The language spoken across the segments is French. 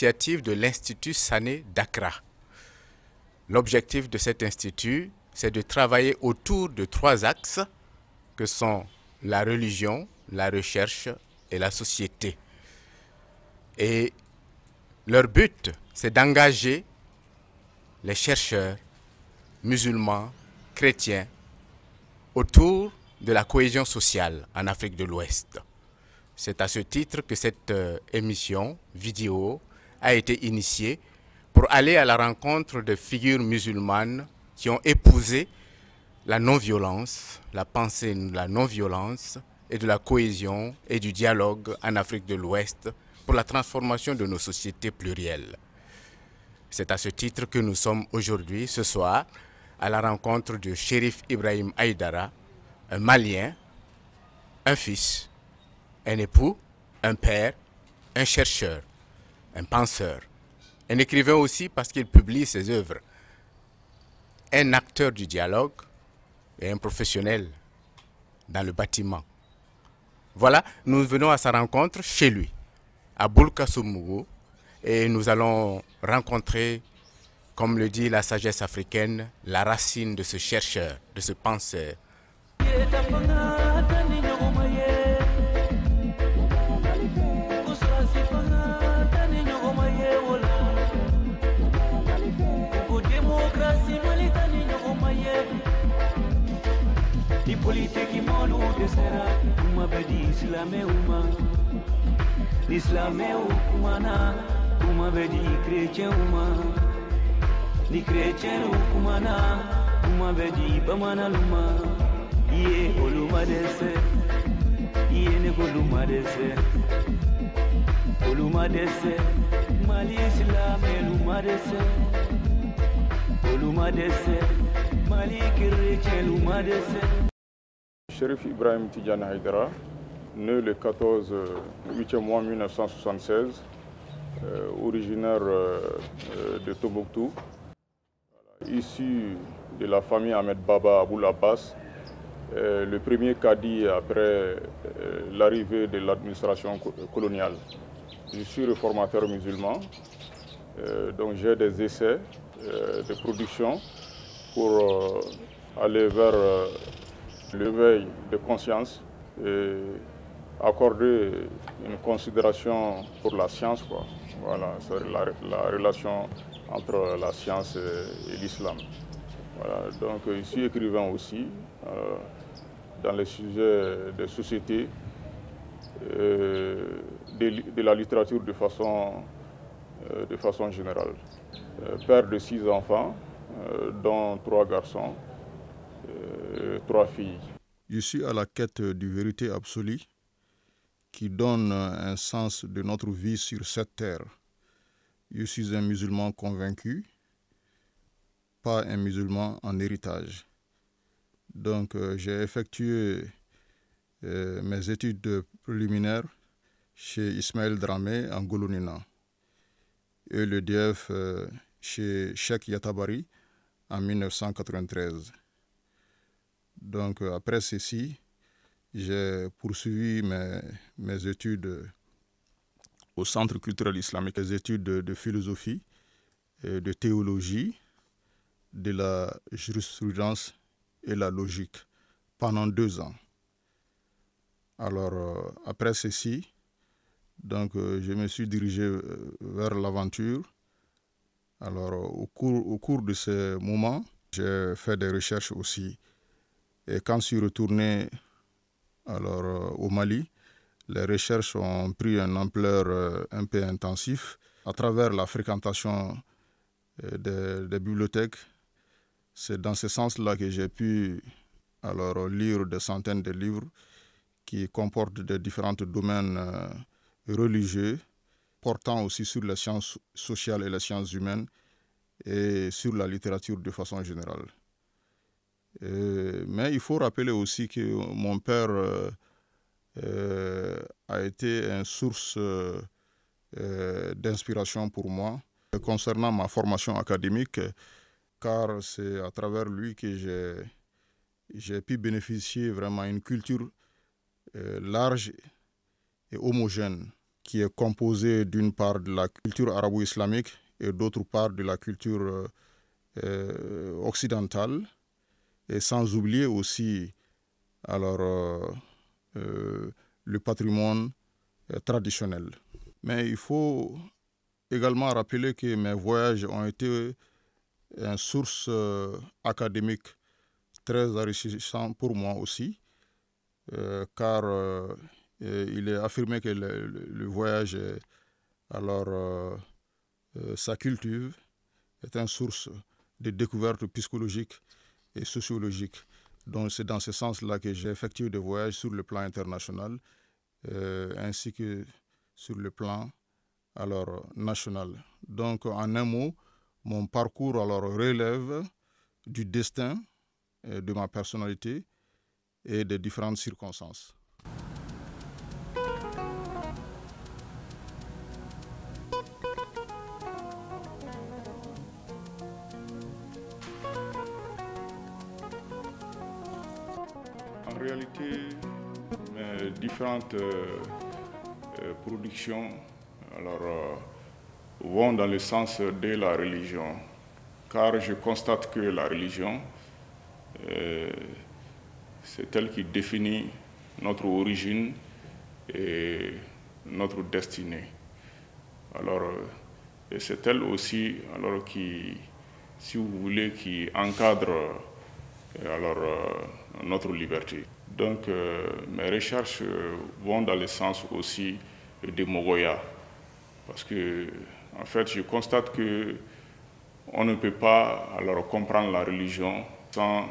l'initiative de l'Institut Sané d'Accra. L'objectif de cet institut, c'est de travailler autour de 3 axes que sont la religion, la recherche et la société. Et leur but, c'est d'engager les chercheurs musulmans, chrétiens, autour de la cohésion sociale en Afrique de l'Ouest. C'est à ce titre que cette émission vidéo a été initiée pour aller à la rencontre de figures musulmanes qui ont épousé la non-violence, la pensée de la non-violence et de la cohésion et du dialogue en Afrique de l'Ouest pour la transformation de nos sociétés plurielles. C'est à ce titre que nous sommes aujourd'hui, ce soir, à la rencontre de Chérif Ibrahim Aïdara, un Malien, un fils, un époux, un père, un chercheur, un penseur, un écrivain aussi parce qu'il publie ses œuvres, un acteur du dialogue et un professionnel dans le bâtiment. Voilà, nous venons à sa rencontre chez lui, à Boulkassoumou, et nous allons rencontrer, comme le dit la sagesse africaine, la racine de ce chercheur, de ce penseur. Ni chrétien kumana uma bedi bamana luma ye oluma dese ye ne oluma dese mali islam oluma dese mali chrétien oluma dese. Chérif Ibrahim Tidjane Aïdara, né le 14 8e mois 1976, originaire de Tombouctou. Issu de la famille Ahmed Baba Aboul Abbas, le premier cadi après l'arrivée de l'administration coloniale. Je suis réformateur musulman, donc j'ai des essais de production pour aller vers l'éveil de conscience et accorder une considération pour la science, quoi. Voilà, c'est la relation entre la science et l'islam. Voilà, donc je suis écrivain aussi dans les sujets de société, de la littérature de façon générale. Père de 6 enfants, dont 3 garçons et 3 filles. Je suis à la quête d'une vérité absolue qui donne un sens de notre vie sur cette terre. Je suis un musulman convaincu, pas un musulman en héritage. Donc j'ai effectué mes études préliminaires chez Ismaël Dramé en Golonina et le DF chez Cheikh Yatabari en 1993. Donc après ceci, j'ai poursuivi mes études au Centre culturel islamique, des études de philosophie, de théologie, de la jurisprudence et la logique pendant 2 ans. Alors après ceci, donc, je me suis dirigé vers l'aventure. Alors au cours de ces moments, j'ai fait des recherches aussi. Et quand je suis retourné au Mali, les recherches ont pris une ampleur un peu intensive à travers la fréquentation des bibliothèques. C'est dans ce sens-là que j'ai pu lire des centaines de livres qui comportent des différents domaines religieux, portant aussi sur les sciences sociales et les sciences humaines et sur la littérature de façon générale. Mais il faut rappeler aussi que mon père a été une source d'inspiration pour moi concernant ma formation académique, car c'est à travers lui que j'ai pu bénéficier vraiment d'une culture large et homogène qui est composé d'une part de la culture arabo-islamique et d'autre part de la culture occidentale, et sans oublier aussi alors, le patrimoine traditionnel. Mais il faut également rappeler que mes voyages ont été une source académique très enrichissante pour moi aussi, car il est affirmé que le voyage, sa culture, est une source de découvertes psychologiques et sociologiques. Donc c'est dans ce sens-là que j'ai effectué des voyages sur le plan international, ainsi que sur le plan national. Donc en un mot, mon parcours relève du destin, de ma personnalité et des différentes circonstances. En réalité, mes différentes productions vont dans le sens de la religion, car je constate que la religion, c'est elle qui définit notre origine et notre destinée. Et c'est elle aussi qui, si vous voulez, qui encadre notre liberté. Donc mes recherches vont dans le sens aussi de Mogoya, parce que en fait je constate que on ne peut pas comprendre la religion sans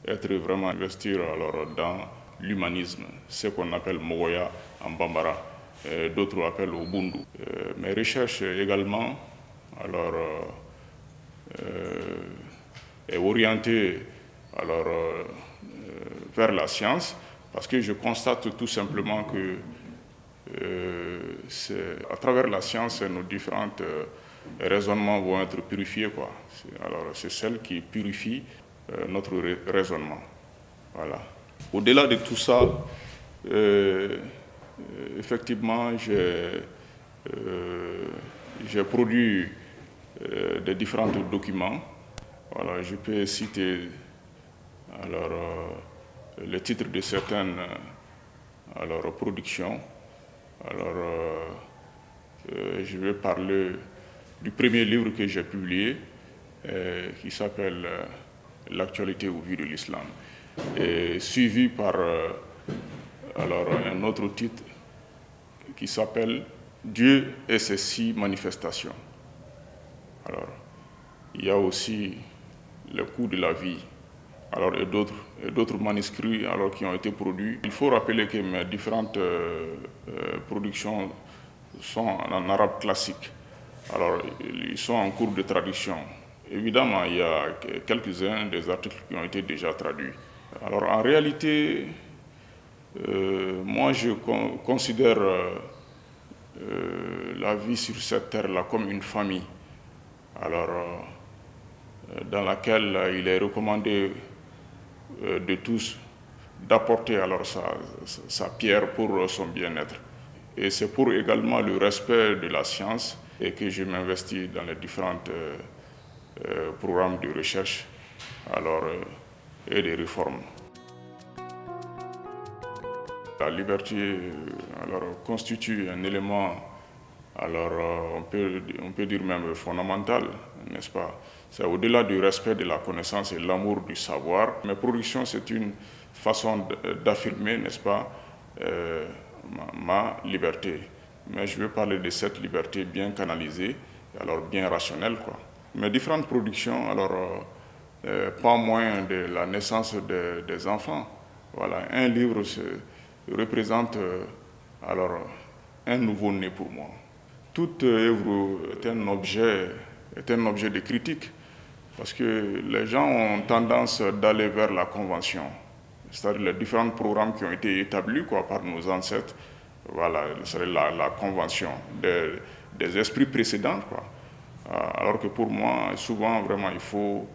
être vraiment investir dans l'humanisme, ce qu'on appelle Mogoya en Bambara, d'autres appellent Ubundu. Mes recherches également est orientée vers la science, parce que je constate tout simplement que à travers la science, nos différents raisonnements vont être purifiés, quoi. C'est celle qui purifie notre raisonnement. Voilà. Au-delà de tout ça, effectivement, j'ai produit des différents documents. Voilà, je peux citer le titre de certaines productions. Je vais parler du premier livre que j'ai publié, qui s'appelle L'actualité au vu de l'islam, et suivi par un autre titre qui s'appelle Dieu et ses 6 manifestations. Il y a aussi le coût de la vie, et d'autres manuscrits qui ont été produits. Il faut rappeler que mes différentes productions sont en arabe classique. Ils sont en cours de traduction. Évidemment, il y a quelques-uns des articles qui ont été déjà traduits. En réalité, moi je considère la vie sur cette terre-là comme une famille, dans laquelle il est recommandé de tous d'apporter sa pierre pour son bien-être. Et c'est pour également le respect de la science et que je m'investis dans les différents programmes de recherche et de réforme. La liberté constitue un élément, on peut dire même fondamental, n'est-ce pas? C'est au-delà du respect de la connaissance et l'amour du savoir. Mes productions, c'est une façon d'affirmer, n'est-ce pas, ma liberté. Mais je veux parler de cette liberté bien canalisée, bien rationnelle, quoi. Mes différentes productions, pas moins de la naissance des enfants. Voilà, un livre représente un nouveau-né pour moi. Toute œuvre est un objet de critique, parce que les gens ont tendance d'aller vers la convention, c'est-à-dire les différents programmes qui ont été établis par nos ancêtres. Voilà, c'est la convention des esprits précédents, quoi. Alors que pour moi, souvent, vraiment, il faut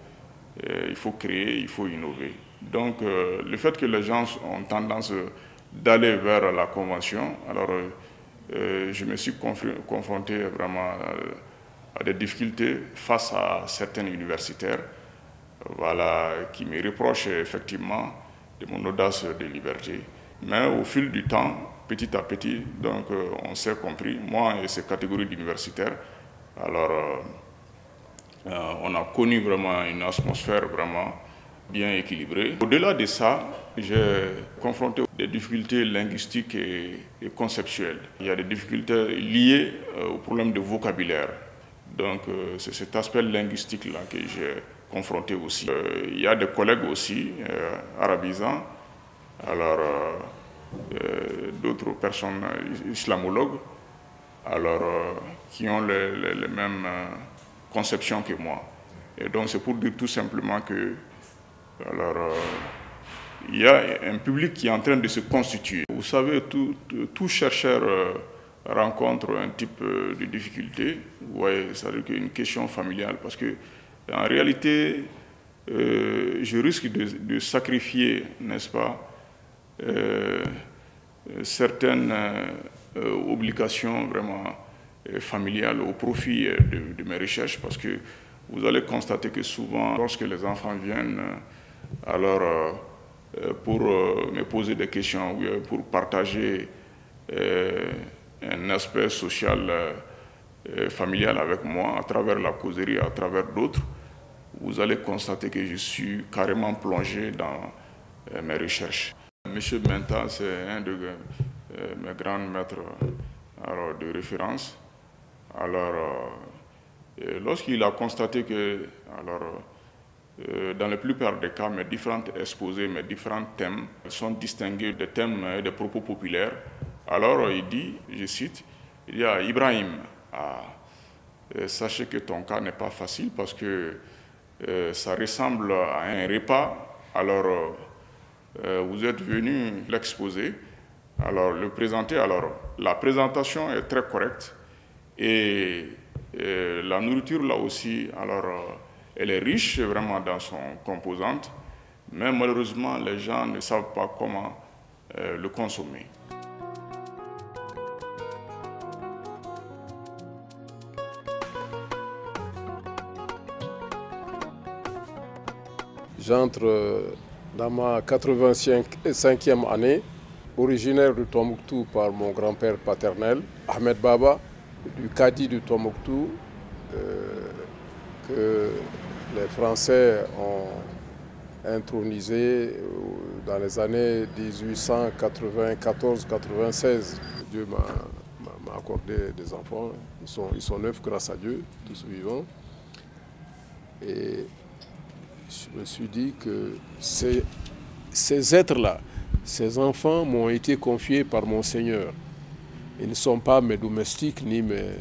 créer, il faut innover. Donc, le fait que les gens ont tendance d'aller vers la convention, je me suis confronté vraiment à des difficultés face à certains universitaires, voilà, qui me reprochent effectivement de mon audace de liberté. Mais au fil du temps, petit à petit, donc, on s'est compris, moi et ces catégories d'universitaires. Alors, on a connu vraiment une atmosphère vraiment bien équilibrée. Au-delà de ça, j'ai confronté des difficultés linguistiques et conceptuelles. Il y a des difficultés liées au problème de vocabulaire. Donc, c'est cet aspect linguistique-là que j'ai confronté aussi. Il y a des collègues aussi arabisants, alors d'autres personnes islamologues, alors qui ont les mêmes conceptions que moi. Et donc, c'est pour dire tout simplement que alors, il y a un public qui est en train de se constituer. Vous savez, tout chercheur rencontre un type de difficulté. Vous voyez, c'est-à-dire qu'une question familiale. Parce que, en réalité, je risque de sacrifier, n'est-ce pas, certaines obligations vraiment familiales au profit de mes recherches. Parce que vous allez constater que souvent, lorsque les enfants viennent, alors pour me poser des questions, pour partager un aspect social familial avec moi, à travers la causerie, à travers d'autres, vous allez constater que je suis carrément plongé dans mes recherches. Monsieur Menta, c'est un de mes grands maîtres alors, de référence. Alors, lorsqu'il a constaté que, alors, dans la plupart des cas, mes différents exposés, mes différents thèmes sont distingués des thèmes et des propos populaires. Alors il dit, je cite, il y a Ibrahim, sachez que ton cas n'est pas facile parce que ça ressemble à un repas. Alors vous êtes venu l'exposer, alors le présenter. Alors la présentation est très correcte et la nourriture là aussi, alors elle est riche vraiment dans son composante, mais malheureusement, les gens ne savent pas comment le consommer. J'entre dans ma 85e année, originaire de Tombouctou par mon grand-père paternel, Ahmed Baba, du Kadi de Tombouctou, que les Français ont intronisé dans les années 1894-96. Dieu m'a accordé des enfants, ils sont 9 grâce à Dieu, tous vivants. Et je me suis dit que ces êtres-là, ces enfants m'ont été confiés par mon Seigneur. Ils ne sont pas mes domestiques ni mes...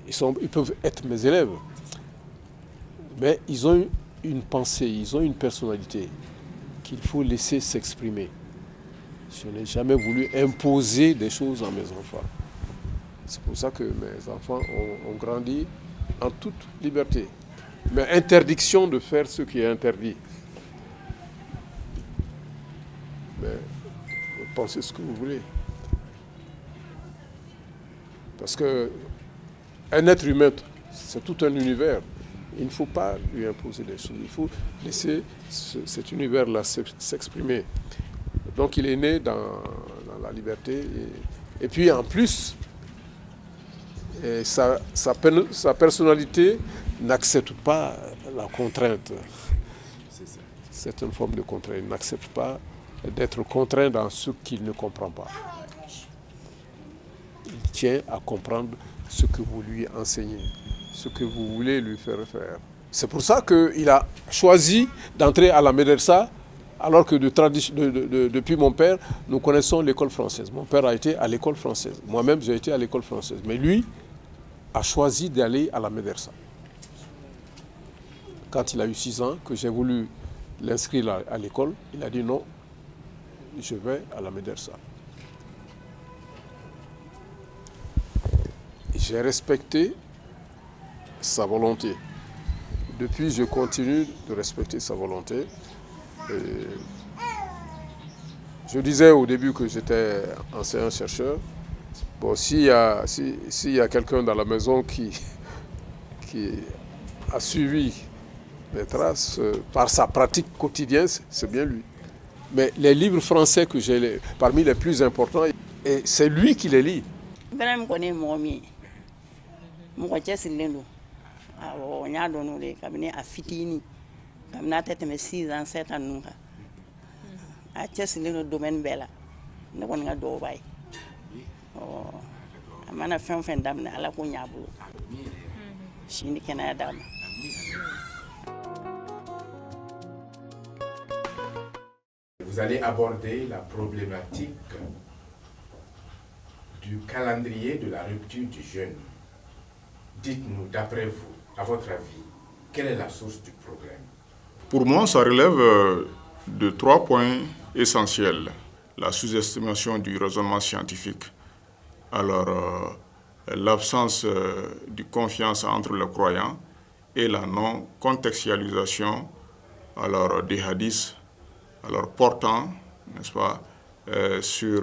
Ils peuvent être mes élèves, mais ils ont une pensée, ils ont une personnalité qu'il faut laisser s'exprimer. Je n'ai jamais voulu imposer des choses à mes enfants. C'est pour ça que mes enfants ont grandi en toute liberté. Mais interdiction de faire ce qui est interdit. Mais vous pensez ce que vous voulez. Parce que un être humain, c'est tout un univers. Il ne faut pas lui imposer des choses. Il faut laisser cet univers-là s'exprimer. Donc il est né dans la liberté. Et puis en plus, sa personnalité n'accepte pas la contrainte. C'est une forme de contrainte. Il n'accepte pas d'être contraint dans ce qu'il ne comprend pas. Il tient à comprendre ce que vous lui enseignez, ce que vous voulez lui faire faire. C'est pour ça qu'il a choisi d'entrer à la Médersa, alors que depuis mon père, nous connaissons l'école française. Mon père a été à l'école française. Moi-même, j'ai été à l'école française. Mais lui a choisi d'aller à la Médersa. Quand il a eu 6 ans, que j'ai voulu l'inscrire à l'école, il a dit non, je vais à la Médersa. J'ai respecté sa volonté. Depuis, je continue de respecter sa volonté. Je disais au début que j'étais enseignant-chercheur. Bon, s'il y a quelqu'un dans la maison qui a suivi les traces par sa pratique quotidienne, c'est bien lui. Mais les livres français que j'ai parmi les plus importants, et c'est lui qui les lit. Vous allez aborder la problématique du calendrier de la rupture du jeûne. Dites-nous, d'après vous, à votre avis, quelle est la source du problème? Pour moi, ça relève de 3 points essentiels. La sous-estimation du raisonnement scientifique. Alors, l'absence de confiance entre les croyants et la non-contextualisation des hadiths portant, n'est-ce pas, sur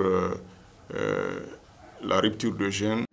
la rupture de jeûne.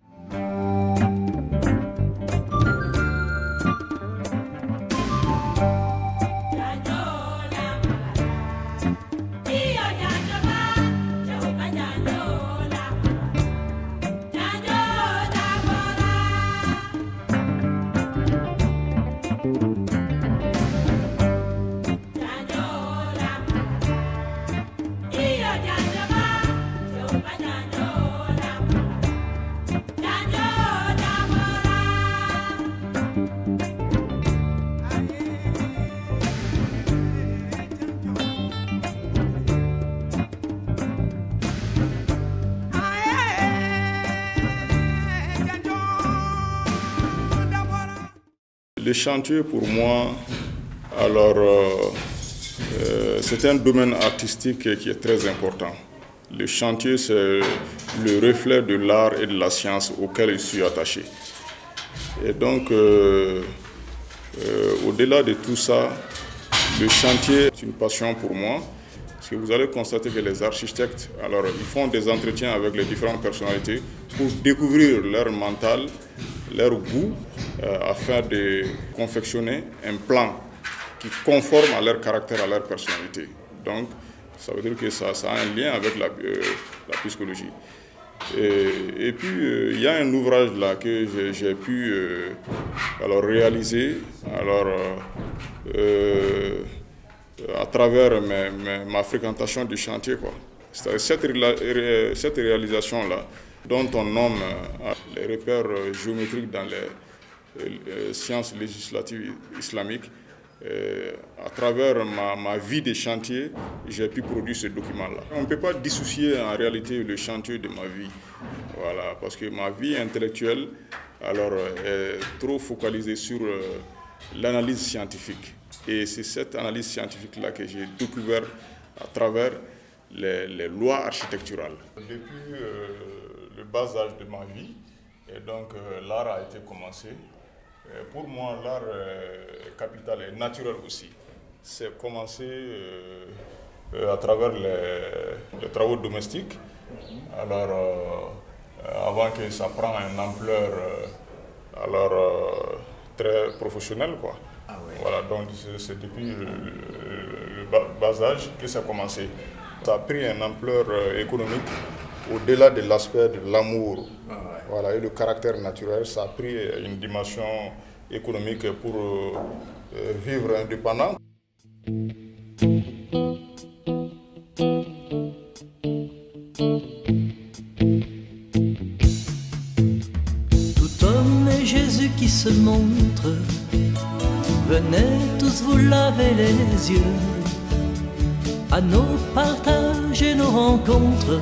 Le chantier, pour moi, c'est un domaine artistique qui est très important. Le chantier, c'est le reflet de l'art et de la science auquel je suis attaché. Et donc, au-delà de tout ça, le chantier est une passion pour moi. Parce que vous allez constater que les architectes, ils font des entretiens avec les différentes personnalités pour découvrir leur mental, leur goût, afin de confectionner un plan qui conforme à leur caractère, à leur personnalité. Donc, ça veut dire que ça a un lien avec la psychologie. Et puis, il y a un ouvrage là que j'ai pu réaliser à travers ma fréquentation du chantier. Cette réalisation-là, dont on nomme les repères géométriques dans les sciences législatives islamiques, à travers ma vie de chantier, j'ai pu produire ce document-là. On ne peut pas dissocier en réalité le chantier de ma vie, voilà, parce que ma vie intellectuelle est trop focalisée sur l'analyse scientifique. Et c'est cette analyse scientifique-là que j'ai découvert à travers les lois architecturales. Depuis le bas âge de ma vie, et donc l'art a été commencé. Pour moi, l'art est capital et naturel aussi. C'est commencé à travers les travaux domestiques. Avant que ça prenne une ampleur très professionnelle, quoi. Ah oui. Voilà, donc c'est depuis le bas âge que ça a commencé. Ça a pris une ampleur économique au-delà de l'aspect de l'amour, voilà, et le caractère naturel. Ça a pris une dimension économique pour vivre indépendant. Tout homme est Jésus qui se montre. Venez tous vous laver les yeux à nos partages et nos rencontres.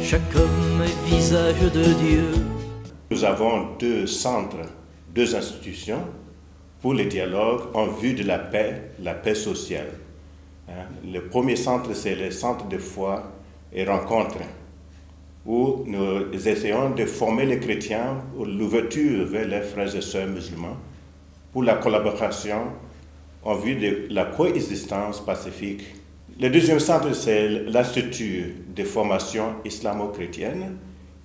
Chaque homme est visage de Dieu. Nous avons 2 centres, 2 institutions pour le dialogue en vue de la paix sociale. Le premier centre, c'est le centre de foi et rencontre, où nous essayons de former les chrétiens pour l'ouverture vers les frères et sœurs musulmans, pour la collaboration en vue de la coexistence pacifique Le deuxième centre, c'est l'Institut de formation islamo-chrétienne,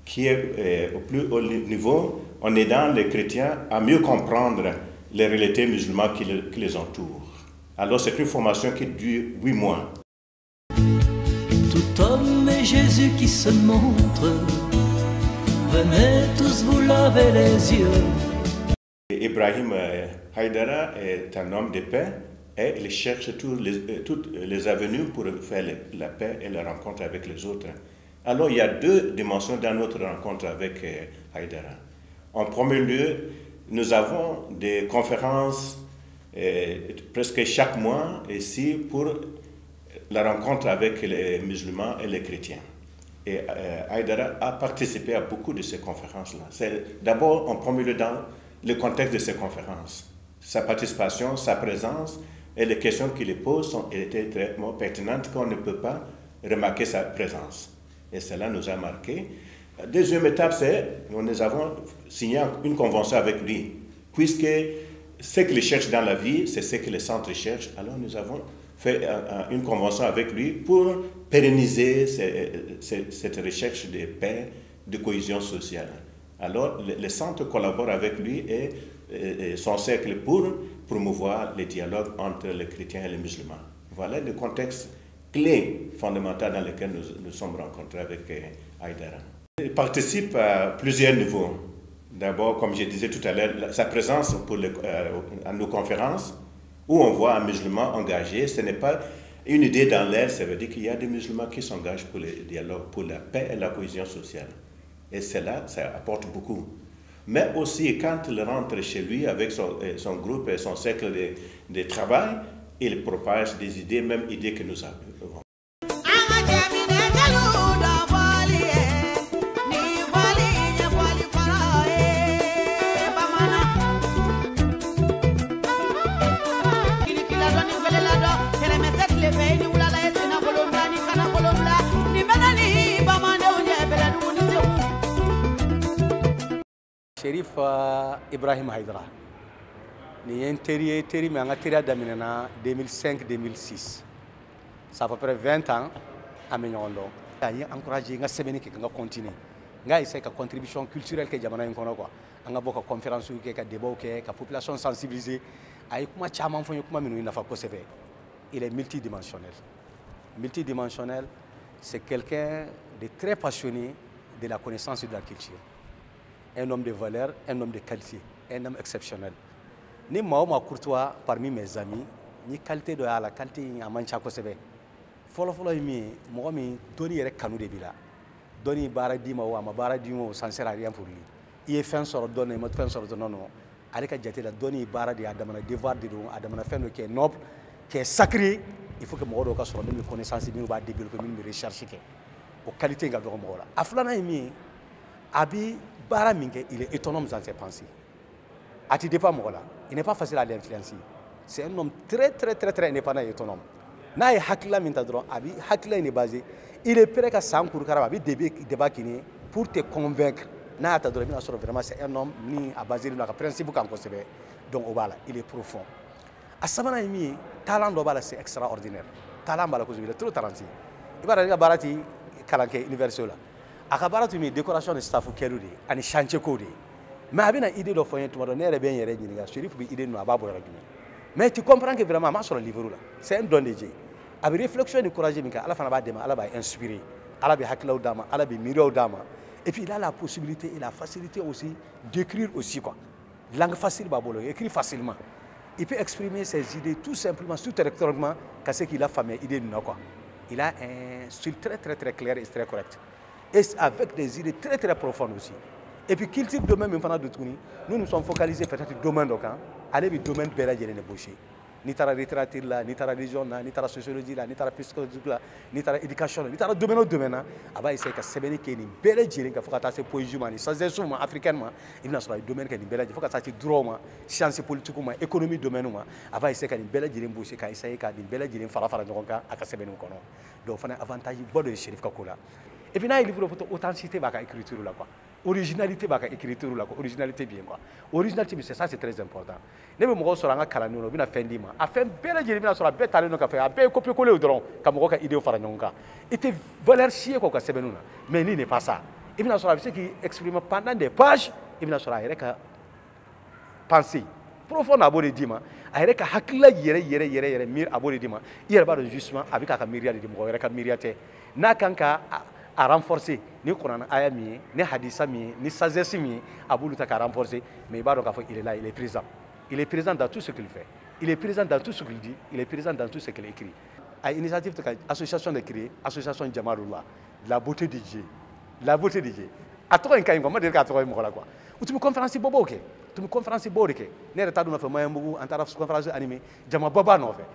qui est au plus haut niveau en aidant les chrétiens à mieux comprendre les réalités musulmanes qui les entourent. Alors c'est une formation qui dure 8 mois. Tout homme est Jésus qui se montre, venez tous vous laver les yeux. Ibrahim Haïdara est un homme de paix et il cherche toutes les avenues pour faire la paix et la rencontre avec les autres. Alors il y a deux dimensions dans notre rencontre avec Haïdara. En premier lieu, nous avons des conférences presque chaque mois ici pour la rencontre avec les musulmans et les chrétiens. Et Haïdara a participé à beaucoup de ces conférences-là. C'est d'abord en premier lieu dans le contexte de ces conférences. Sa participation, sa présence et les questions qu'il pose étaient très pertinentes qu'on ne peut pas remarquer sa présence. Et cela nous a marqué. La deuxième étape, c'est que nous avons signé une convention avec lui. Puisque ce qu'il cherche dans la vie, c'est ce que les centres cherchent, alors nous avons fait une convention avec lui pour pérenniser cette recherche de paix, de cohésion sociale. Alors, les centres collaborent avec lui et son cercle pour promouvoir les dialogues entre les chrétiens et les musulmans. Voilà le contexte clé fondamental dans lequel nous sommes rencontrés avec Haïdara. Il participe à plusieurs niveaux. D'abord, comme je disais tout à l'heure, sa présence à nos conférences, où on voit un musulman engagé, ce n'est pas une idée dans l'air, ça veut dire qu'il y a des musulmans qui s'engagent pour le dialogue, pour la paix et la cohésion sociale. Et cela, ça apporte beaucoup. Mais aussi, quand il rentre chez lui avec son groupe et son cercle de travail, il propage des idées, même idées que nous avons. Chérif Ibrahim Haïdara ni un terri mais en terri daminena 2005-2006. Ça fait à peu près 20 ans à Mignondo. Il a encouragé nga semaine qui nga continuer. Nga essayer ka contribution culturelle que jamana en kono quoi. Nga boka conférence que ka débat que ka population sensibiliser ay kuma chama fonyo kuma minu na fa ko sebe. Il est multidimensionnel. Multidimensionnel, c'est quelqu'un de très passionné de la connaissance et de la culture. Un homme de valeur, un homme de qualité, un homme exceptionnel. Ni moi courtois parmi mes amis, ni qualité de la qualité à manchako sebe. Follow mi, moi mi doni yere kanu de bila. Doni bara dima wa ma bara dima ça ne sert à rien pour lui. Il est fin sur donner, mot fin sur non non. Avec jate la doni bara de adamana devoir de don adamana fin qui est noble, qui est sacré. Il faut que moi doka sur une connaissance et va développer une recherche qui aux qualités nga do mo la. Aflana mi abi bara minke il est autonome dans ses pensées. Ati dépend moi là. Il n'est pas facile à l'influencer. C'est un homme très indépendant et autonome. Na hakla minta dron abi hakla est basé. Il est prêt à s'encourager abi débat kini pour te convaincre. Na ta dron na sur vraiment c'est un homme ni à basé na principe kan ko sebe. Donc au bala, il est profond. A sabana mi talent do bala c'est extraordinaire. Talent bala ko zubila trop talentueux. Ibara ga barati kalanke université là. Aka barati mi décoration de staff keludi ani chantier code. Mais abina idée do foyen tout ne bien yere ni ga Chérif bi idée no ababo rek. Mais tu comprends que vraiment ma sur le livre là, c'est un don de Dieu. Avec réflexion et courage minka ala fana ba dema ala ba inspiré, ala bi hakla dama, ala bi miro dama. Et puis il a la possibilité et la facilité aussi d'écrire aussi quoi. Langue facile babolo, écrit facilement. Il peut exprimer ses idées tout simplement, tout directement, qu'à ce qu'il a fait mes idées quoi. Il a un style très clair et très correct. Et avec des idées très profondes aussi. Et puis, quel type de domaine nous nous sommes focalisés peut-être sur le domaine donc, allez le domaine bel et négocié. Ni la littérature là, ni la religion là, ni la sociologie là, ni la psychologie là, ni la éducation là, ni la domaine là. Aba essayer que c'est bien qu'il y ait une belle génie, qu'il faut que ça poésie man, sans instrument africain il n'a pas le domaine qui est une belle, il faut que ça droit man, sciences politiques man, économie domaine man. Aba essayer qu'il y ait une belle génie boucher, qu'il essayer qu'il y ait une belle génie fara donc à c'est bien qu'on a. Donc, il faut un avantage bon de Chérif Kakola. Et puis là, il faut authenticité dans l'écriture là quoi. originalité b'a ka écriture la, originalité bien quoi. Originalité, c'est ça, c'est très important. Ne bɛ mɔgɔw sɔrɔ an ka kalandenw na u bɛna fɛn d'i ma a fɛn bɛɛ lajɛlen bɛna sɔrɔ a bɛɛ talen don ka fɛ a bɛɛ ye copier-coller dɔrɔn ka mɔgɔw ka idée fara ɲɔgɔn kan i tɛ valeur si ye quoi ka sɛbɛnninw na mais ni n'est pas ça i bɛna sɔrɔ a bɛ se k'i exprimer pendant des pages i bɛna sɔrɔ a yɛrɛ ka pensée profond a b'o de d'i ma a yɛrɛ ka hakilila yɛrɛ miiri a b'o de d'i ma i yɛrɛ b'a dɔn justement a bɛ k'a ka miiriya de di mɔgɔ wɛrɛ ka miiriya tɛ n'a kan ka a renforcer ni Coran aya min ye ni hadisa min ye ni sagesse min ye a b'olu ta k'a renforcer mais i b'a dɔn k'a fɔ il est là, il est présent. Il est présent dans tout ce qu'il fait. Il est présent dans tout ce qu'il dit. Il est présent dans tout ce qu'il écrit. À l'initiative de l'association de créer, association Jamalullah, la beauté de Dieu. La beauté de Dieu. À toi, il y a un dire qu'à toi, quoi. Ou tu me conférences bobo, ok. Tu me conférences bobo, ok. N'est pas tout à fait moi, un taraf conférence animée. Jamal Baba, non, fait.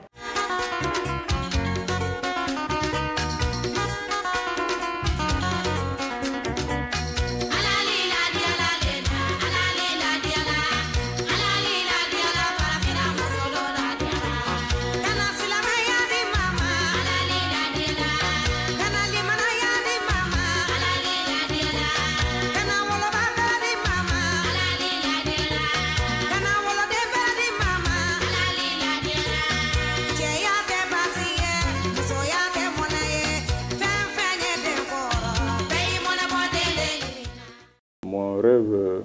Mon rêve,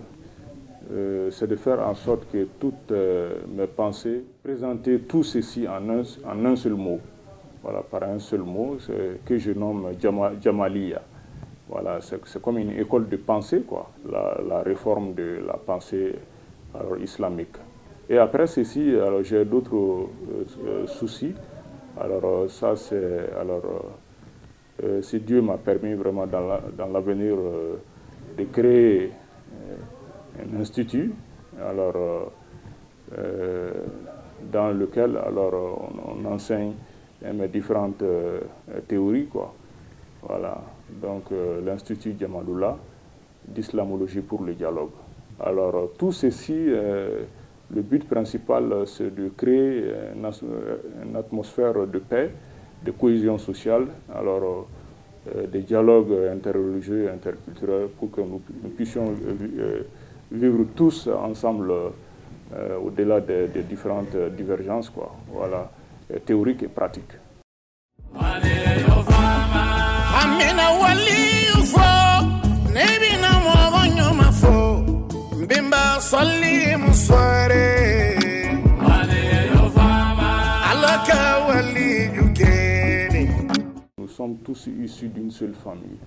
c'est de faire en sorte que toutes mes pensées, présenter tout ceci en un seul mot. Voilà, par un seul mot, que je nomme Jamaliya. Voilà, c'est comme une école de pensée, quoi, la réforme de la pensée islamique. Et après ceci, j'ai d'autres soucis. Alors ça, c'est si Dieu m'a permis vraiment dans l'avenir de créer un institut, dans lequel on enseigne mes différentes théories, quoi. Voilà, donc l'Institut Jamalullah d'islamologie pour le dialogue. Alors tout ceci, le but principal, c'est de créer une atmosphère de paix, de cohésion sociale, des dialogues interreligieux et interculturels pour que nous puissions vivre tous ensemble au-delà des différentes divergences, quoi. Voilà, théoriques et pratiques. Nous sommes tous issus d'une seule famille.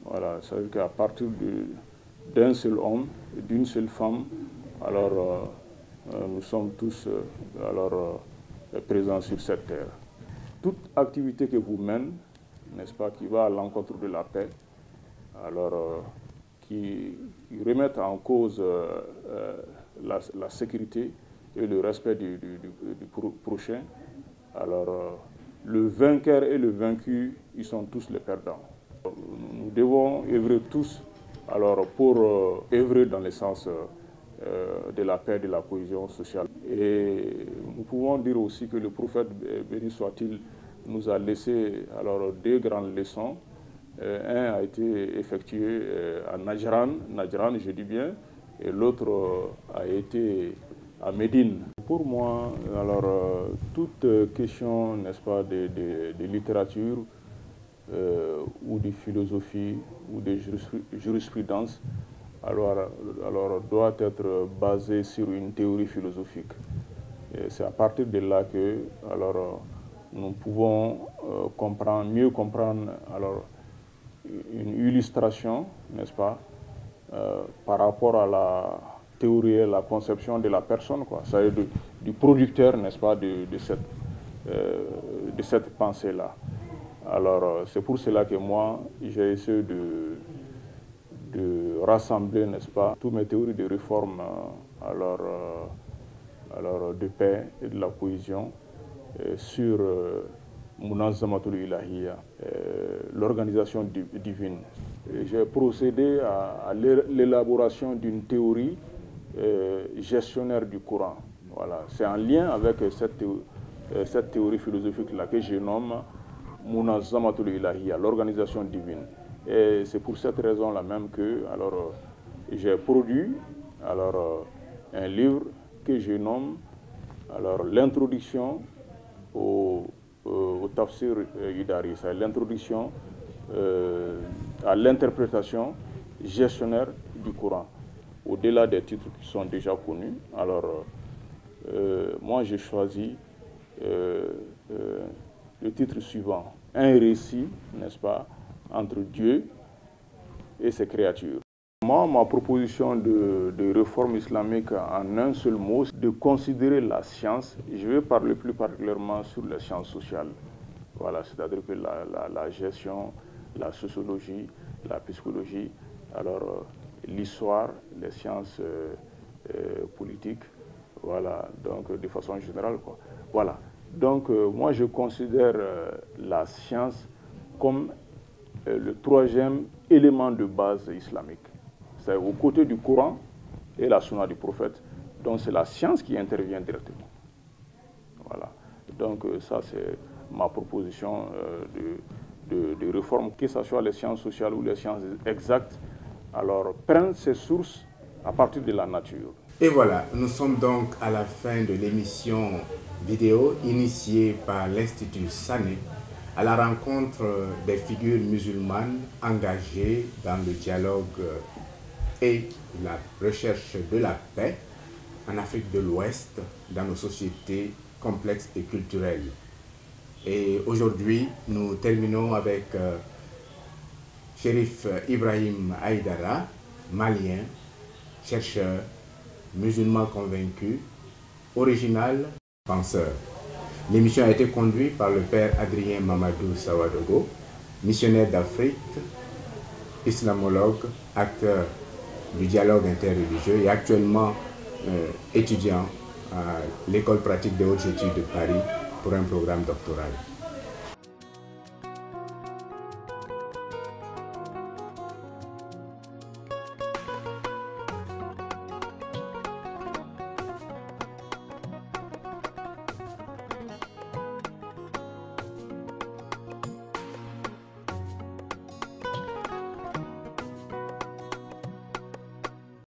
Voilà, ça veut dire qu'à partir d'un seul homme et d'une seule femme, nous sommes tous présents sur cette terre. Toute activité que vous menez, n'est-ce pas, qui va à l'encontre de la paix, qui remettent en cause la sécurité et le respect du prochain, le vainqueur et le vaincu, ils sont tous les perdants. Nous devons œuvrer tous pour œuvrer dans le sens de la paix, de la cohésion sociale. Et nous pouvons dire aussi que le prophète, béni soit-il, nous a laissé deux grandes leçons. Un a été effectué à Najran, je dis bien, et l'autre a été à Médine. Pour moi, toute question, n'est-ce pas, de littérature ou de philosophie ou de jurisprudence, doit être basée sur une théorie philosophique. C'est à partir de là que nous pouvons mieux comprendre une illustration, n'est-ce pas, par rapport à la théorie et la conception de la personne, quoi. Ça veut dire du producteur, n'est-ce pas, de cette pensée-là. C'est pour cela que moi, j'ai essayé de rassembler, n'est-ce pas, toutes mes théories de réforme, de paix et de la cohésion sur Munazzamatul Ilahiyya, l'organisation divine. J'ai procédé à l'élaboration d'une théorie gestionnaire du Coran. Voilà. C'est en lien avec cette théorie philosophique-là que je nomme Munazzamatul Ilahiyya, l'organisation divine. Et c'est pour cette raison-là même que j'ai produit un livre que je nomme l'introduction au tafsir Idari, c'est l'introduction à l'interprétation gestionnaire du Coran. Au-delà des titres qui sont déjà connus, moi j'ai choisi le titre suivant, un récit, n'est-ce pas, entre Dieu et ses créatures. Moi, ma proposition de réforme islamique en un seul mot, c'est de considérer la science. Je vais parler plus particulièrement sur les sciences sociales. Voilà, c'est-à-dire que la gestion, la sociologie, la psychologie, l'histoire, les sciences politiques, voilà, donc de façon générale, quoi. Voilà, donc moi je considère la science comme le troisième élément de base islamique. C'est aux côtés du Coran et la sunna du prophète. Donc c'est la science qui intervient directement. Voilà. Donc ça c'est ma proposition de réforme, que ce soit les sciences sociales ou les sciences exactes, prennent ses sources à partir de la nature. Et voilà, nous sommes donc à la fin de l'émission vidéo initiée par l'Institut Sané à la rencontre des figures musulmanes engagées dans le dialogue et la recherche de la paix en Afrique de l'Ouest, dans nos sociétés complexes et culturelles. Et aujourd'hui, nous terminons avec Chérif Ibrahim Haïdara, malien, chercheur, musulman convaincu, original, penseur. L'émission a été conduite par le père Adrien Mamadou Sawadogo, missionnaire d'Afrique, islamologue, acteur du dialogue interreligieux et actuellement étudiant à l'école pratique des hautes études de Paris pour un programme doctoral.